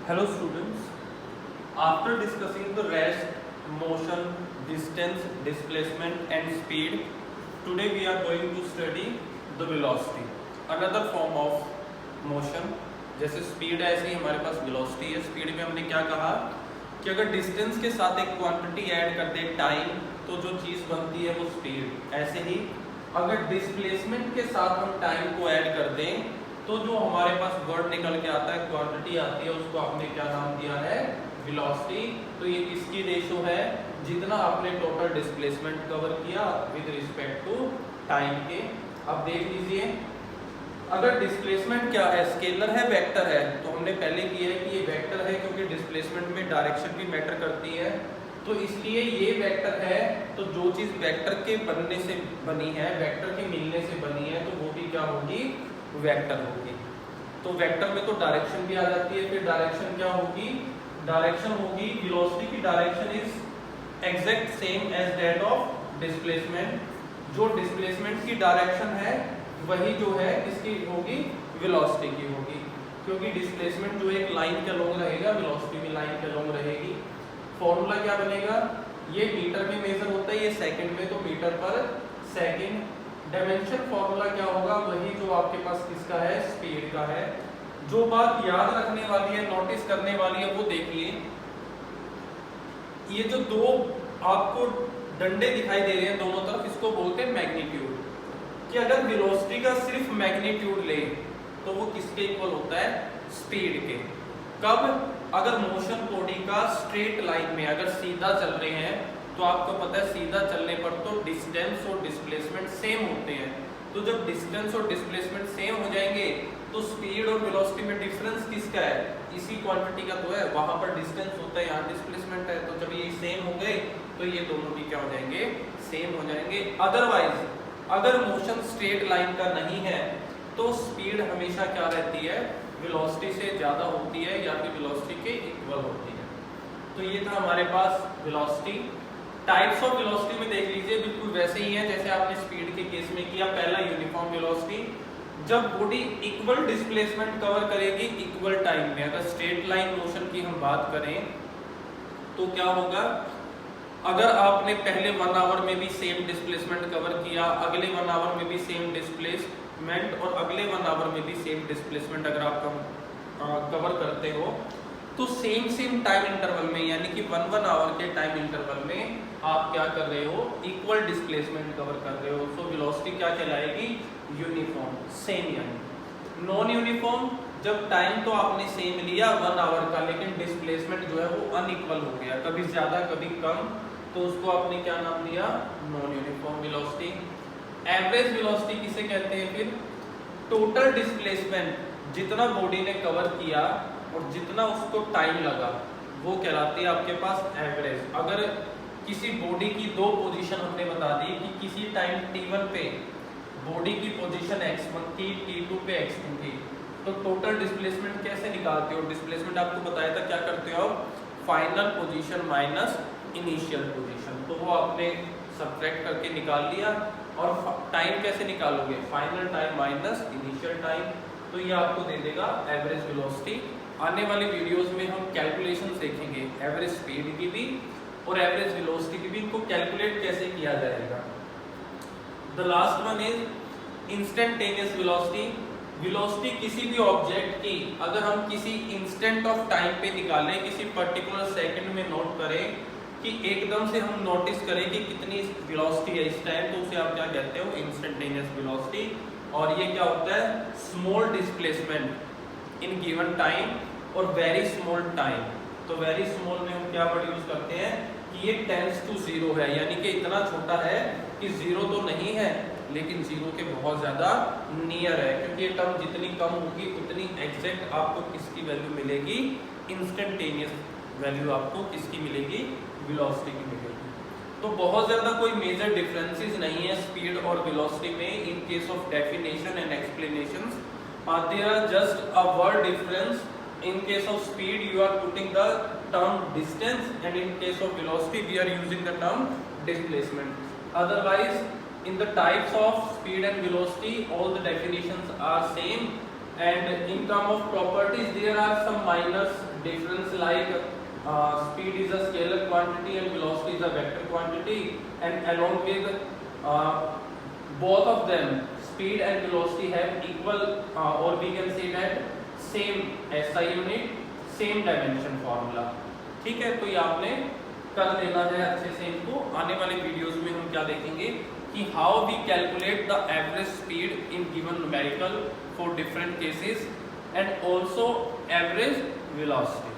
Hello students, after discussing the rest, motion, distance, displacement and speed, today we are going to study the velocity, another form of motion. जैसे speed है ऐसे ही हमारे पास velocity है. speed में हमने क्या कहा कि अगर distance के साथ एक quantity ऐड कर दे time, तो जो चीज़ बनती है वो speed. ऐसे ही अगर displacement के साथ हम time को ऐड कर दें तो जो हमारे पास वर्ड निकल के आता है, क्वांटिटी आती है, उसको आपने क्या नाम दिया है, वेलोसिटी. तो ये किसकी रेशो है, जितना आपने टोटल डिस्प्लेसमेंट कवर किया विद रिस्पेक्ट टू टाइम के. अब देख लीजिए, अगर डिस्प्लेसमेंट क्या है, स्केलर है, वेक्टर है, तो हमने पहले किया है कि ये वेक्टर है क्योंकि डिस्प्लेसमेंट में डायरेक्शन भी मैटर करती है. तो इसलिए ये वेक्टर है, तो जो चीज़ वेक्टर के बनने से बनी है, वेक्टर के मिलने से बनी है, तो वो भी क्या होगी, वेक्टर होगी. तो वेक्टर में तो डायरेक्शन भी आ जाती है. फिर डायरेक्शन क्या होगी, डायरेक्शन होगी, वेलोसिटी की direction is exact same as that of displacement. जो डिस्प्लेसमेंट की डायरेक्शन है वही जो है इसकी होगी, वेलोसिटी की होगी. क्योंकि डिस्प्लेसमेंट जो एक लाइन के लॉन्ग रहेगा, वेलोसिटी भी लाइन के लॉन्ग रहेगी. फॉर्मूला क्या बनेगा, ये मीटर में मेजर होता है, ये सेकंड में, तो मीटर पर सेकंड. डायमेंशन फॉर्मूला क्या होगा, वही जो आपके पास किसका है, स्पीड का है. जो बात याद रखने वाली है, नोटिस करने वाली है, वो देखिए, ये जो दो आपको डंडे दिखाई दे रहे हैं दोनों तरफ, इसको बोलते हैं मैग्नीट्यूड. कि अगर वेलोसिटी का सिर्फ मैग्नीट्यूड ले तो वो किसके इक्वल होता है, स्पीड के. कब, अगर मोशन बॉडी का स्ट्रेट लाइन में अगर सीधा चल रहे हैं, तो आपको पता है सीधा चलने पर तो डिस्टेंस और डिस्प्लेसमेंट सेम होते हैं. तो जब डिस्टेंस और डिस्प्लेसमेंट सेम हो जाएंगे तो स्पीड और वेलोसिटी में डिफरेंस किसका है, इसी क्वांटिटी का तो है. वहां पर डिस्टेंस होता है, यहाँ डिस्प्लेसमेंट है. तो जब ये सेम हो गए तो ये दोनों भी क्या हो जाएंगे, सेम हो जाएंगे. अदरवाइज अगर मोशन स्ट्रेट लाइन का नहीं है तो स्पीड हमेशा क्या रहती है, वेलोसिटी से ज्यादा होती है या फिर वेलोसिटी के इक्वल होती है. तो ये था हमारे पास वेलोसिटी. टाइप्स ऑफ वेलोसिटी में देख लीजिए, बिल्कुल वैसे ही है जैसे आपने स्पीड के केस में किया. पहला यूनिफॉर्म वेलोसिटी, जब बॉडी इक्वल डिस्प्लेसमेंट कवर करेगी इक्वल टाइम में. अगर स्ट्रेट लाइन मोशन की हम बात करें तो क्या होगा, अगर आपने पहले 1 आवर में भी सेम डिस्प्लेसमेंट कवर किया, अगले 1 आवर में भी सेम डिस्प्लेसमेंट और अगले 1 आवर में भी सेम डिस्प्लेसमेंट अगर आप कवर करते हो, तो सेम टाइम इंटरवल में, यानी कि 1 आवर के टाइम इंटरवल में आप क्या कर रहे हो, इक्वल डिस्प्लेसमेंट कवर कर रहे हो. सो वेलोसिटी क्या कहलाएगी, यूनिफॉर्म, सेम. यानी नॉन यूनिफॉर्म, जब टाइम तो आपने सेम लिया 1 आवर का, लेकिन डिस्प्लेसमेंट जो है वो अनइक्वल हो गया, कभी ज्यादा कभी कम, तो उसको आपने क्या नाम दिया, non uniform velocity. Average velocity किसे कहते हैं, फिर टोटल डिस्प्लेसमेंट जितना बॉडी ने कवर किया और जितना उसको टाइम लगा, वो कहलाती है आपके पास एवरेज. अगर किसी बॉडी की दो पोजीशन हमने बता दी कि किसी टाइम t1 पे बॉडी की पोजीशन x1 थी, t2 पे x2 थी, तो टोटल डिस्प्लेसमेंट कैसे निकालते हो, डिस्प्लेसमेंट आपको बताया था क्या करते हो, final position minus initial position. तो वो आपने सब्ट्रैक्ट करके निकाल लिया. और टाइम कैसे निकालोगे, final time minus initial time. तो ये आपको दे देगा एवरेज वेलोसिटी. आने वाले वीडियोस में हम कैलकुलेशन देखेंगे, एवरेज स्पीड की भी और एवरेज वेलोसिटी की भी, इनको कैलकुलेट कैसे किया जाएगा. The last one is instantaneous velocity. Velocity किसी भी ऑब्जेक्ट की अगर हम किसी इंस्टेंट ऑफ टाइम पे निकालें, किसी पर्टिकुलर सेकंड में नोट करें, कि एकदम से हम नोटिस करें कि कितनी वेलोसिटी है इस टाइम, तो उसे आप क्या कहते हो, इंस्टेंटेनियस वेलोसिटी. और ये क्या होता है, small displacement in given time और वेरी स्मॉल टाइम. तो वेरी स्मॉल में हम क्या वर्ड यूज करते हैं कि ये टेंड्स टू जीरो है, यानी कि इतना छोटा है कि जीरो तो नहीं है लेकिन जीरो के बहुत ज्यादा नियर है. क्योंकि ये टर्म जितनी कम होगी उतनी एग्जैक्ट आपको किसकी वैल्यू मिलेगी, इंस्टेंटेनियस वैल्यू आपको किसकी मिलेगी, वेलोसिटी की मिलेगी. तो बहुत ज्यादा कोई मेजर डिफरेंसेस नहीं है स्पीड और वेलोसिटी में. In case of definition and explanations there are just a word difference. In case of speed you are putting the term distance, and in case of velocity we are using the term displacement. Otherwise in the types of speed and velocity all the definitions are same, and in terms of properties there are some minor difference like speed is a scalar quantity and velocity is a vector quantity, and along with both of them speed and velocity have equal or we can say that same SI unit, same dimension formula। ठीक है, तो ये आपने कर लेना है अच्छे से इनको। आने वाले वीडियोस में हम क्या देखेंगे कि how we calculate the average speed in given numerical for different cases and also average velocity.